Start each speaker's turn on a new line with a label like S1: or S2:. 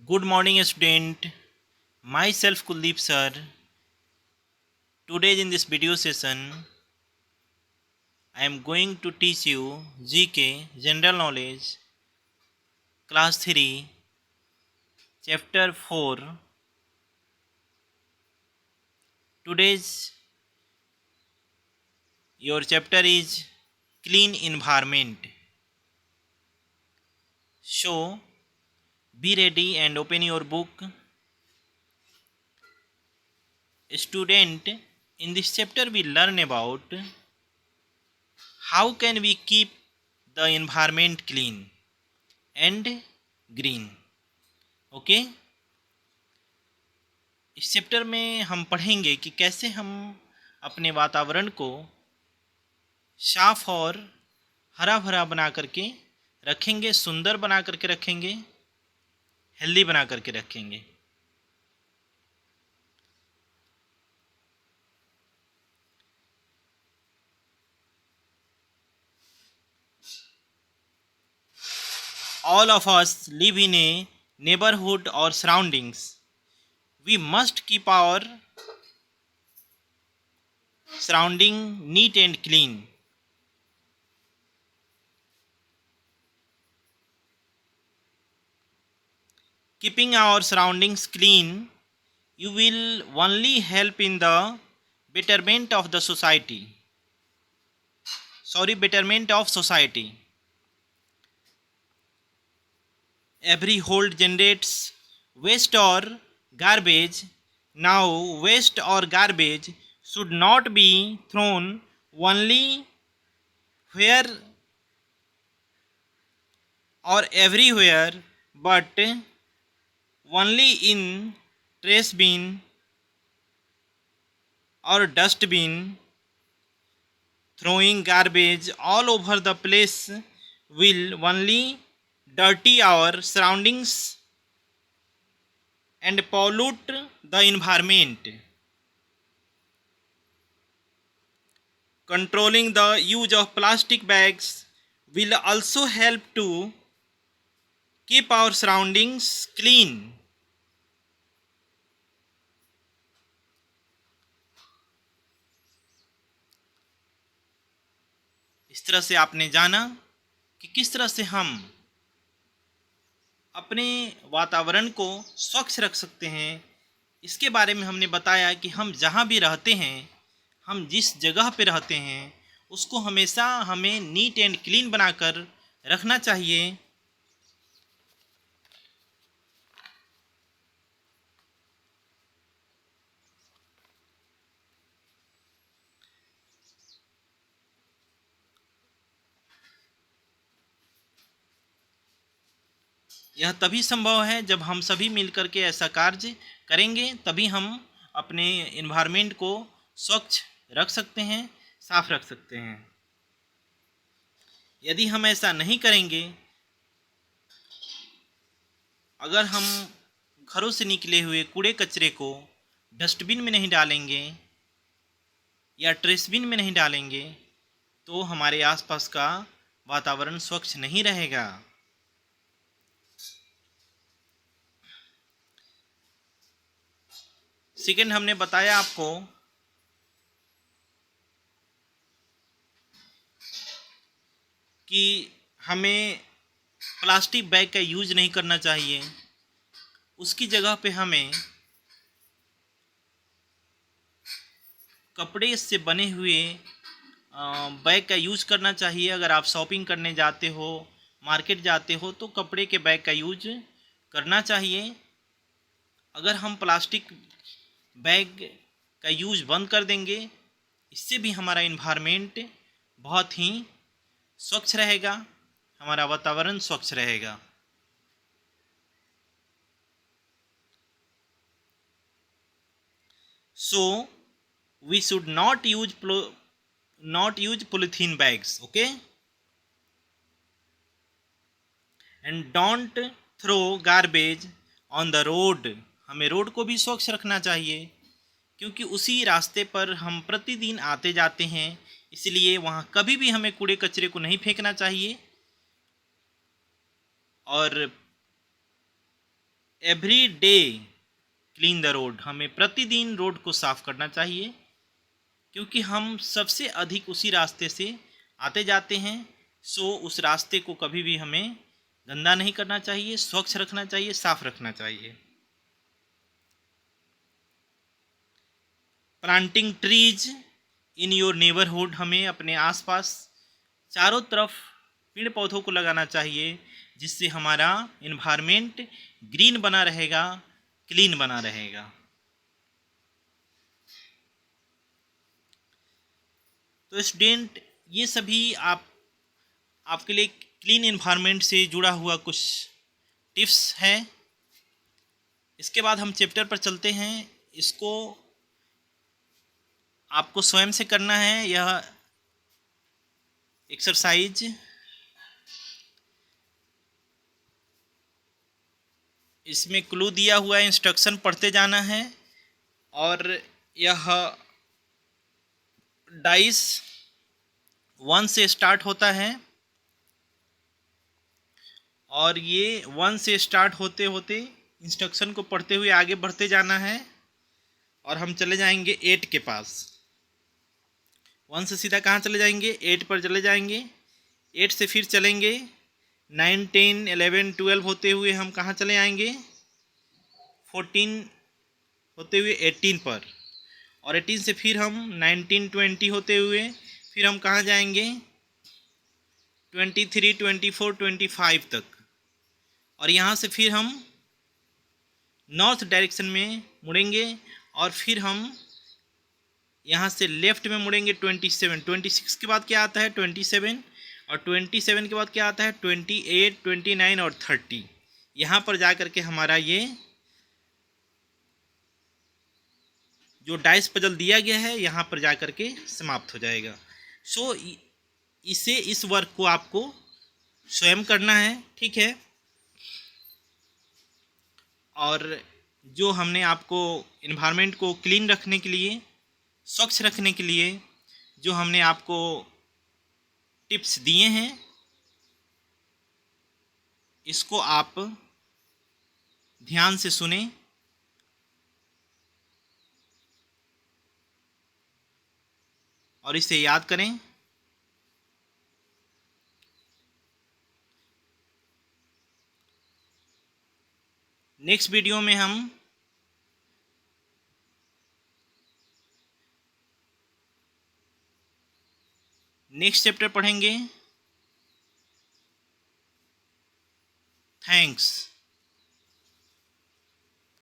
S1: Good morning, student. Myself Kuldeep sir. Today in this video session, I am going to teach you GK General Knowledge Class 3 Chapter 4. Today's your chapter is Clean Environment. So be ready and open your book. Student, in this chapter we learn about how can we keep the environment clean and green. Okay? इस chapter में हम पढ़ेंगे कि कैसे हम अपने वातावरण को साफ और हरा भरा बना करके रखेंगे, सुंदर बना करके रखेंगे, हेल्दी बना करके रखेंगे। All of us live in a neighborhood or surroundings. We must keep our surrounding neat and clean. Keeping our surroundings clean, you will only help in the betterment of the society. Betterment of society. Every hold generates waste or garbage. Now, waste or garbage should not be thrown only where or everywhere, but only in trash bin or dustbin. Throwing garbage all over the place will only dirty our surroundings and pollute the environment. Controlling the use of plastic bags will also help to keep our surroundings clean. इस तरह से आपने जाना कि किस तरह से हम अपने वातावरण को स्वच्छ रख सकते हैं। इसके बारे में हमने बताया कि हम जहाँ भी रहते हैं, हम जिस जगह पे रहते हैं, उसको हमेशा हमें नीट एंड क्लीन बनाकर रखना चाहिए। यह तभी संभव है जब हम सभी मिलकर के ऐसा कार्य करेंगे, तभी हम अपने एनवायरनमेंट को स्वच्छ रख सकते हैं, साफ रख सकते हैं। यदि हम ऐसा नहीं करेंगे, अगर हम घरों से निकले हुए कूड़े कचरे को डस्टबिन में नहीं डालेंगे या ट्रेसबिन में नहीं डालेंगे, तो हमारे आसपास का वातावरण स्वच्छ नहीं रहेगा। सेकेंड, हमने बताया आपको कि हमें प्लास्टिक बैग का यूज नहीं करना चाहिए, उसकी जगह पे हमें कपड़े से बने हुए बैग का यूज करना चाहिए। अगर आप शॉपिंग करने जाते हो, मार्केट जाते हो, तो कपड़े के बैग का यूज करना चाहिए। अगर हम प्लास्टिक बैग का यूज बंद कर देंगे, इससे भी हमारा इन्वायरमेंट बहुत ही स्वच्छ रहेगा, हमारा वातावरण स्वच्छ रहेगा। So we should not use polythene bags, okay? And don't throw garbage on the road. हमें रोड को भी स्वच्छ रखना चाहिए, क्योंकि उसी रास्ते पर हम प्रतिदिन आते जाते हैं, इसलिए वहाँ कभी भी हमें कूड़े कचरे को नहीं फेंकना चाहिए। और every day clean the road, हमें प्रतिदिन रोड को साफ करना चाहिए, क्योंकि हम सबसे अधिक उसी रास्ते से आते जाते हैं। सो उस रास्ते को कभी भी हमें गंदा नहीं करना चाहिए, स्वच्छ रखना चाहिए, साफ रखना चाहिए। Planting trees in your neighbourhood, हमें अपने आसपास चारों तरफ पेड़ पौधों को लगाना चाहिए, जिससे हमारा इन्वायरमेंट ग्रीन बना रहेगा, क्लीन बना रहेगा। तो स्टूडेंट, ये सभी आपके लिए क्लीन इन्वायरमेंट से जुड़ा हुआ कुछ टिप्स हैं। इसके बाद हम चैप्टर पर चलते हैं। इसको आपको स्वयं से करना है। यह एक्सरसाइज इसमें क्लू दिया हुआ है, इंस्ट्रक्शन पढ़ते जाना है। और यह डाइस 1 से स्टार्ट होता है, और ये 1 से स्टार्ट होते होते इंस्ट्रक्शन को पढ़ते हुए आगे बढ़ते जाना है, और हम चले जाएंगे 8 के पास। 1 से सीधा कहाँ चले जाएंगे? 8 पर चले जाएंगे। 8 से फिर चलेंगे 9, 10, 11, 12 होते हुए हम कहाँ चले आएंगे? 14 होते हुए 18 पर, और 18 से फिर हम 19, 20 होते हुए फिर हम कहाँ जाएंगे? 23, 24, 25 तक। और यहाँ से फिर हम नॉर्थ डायरेक्शन में मुड़ेंगे, और फिर हम यहाँ से लेफ्ट में मुड़ेंगे 27। 26 के बाद क्या आता है? 27। और 27 के बाद क्या आता है? 28, 29 और 30। यहाँ पर जा कर के हमारा ये जो डाइस पजल दिया गया है यहाँ पर जा कर के समाप्त हो जाएगा। सो इस वर्क को आपको स्वयं करना है, ठीक है। और जो हमने आपको इन्वायरमेंट को क्लीन रखने के लिए, स्वच्छ रखने के लिए जो हमने आपको टिप्स दिए हैं, इसको आप ध्यान से सुनें और इसे याद करें। नेक्स्ट वीडियो में हम नेक्स्ट चैप्टर पढ़ेंगे। थैंक्स।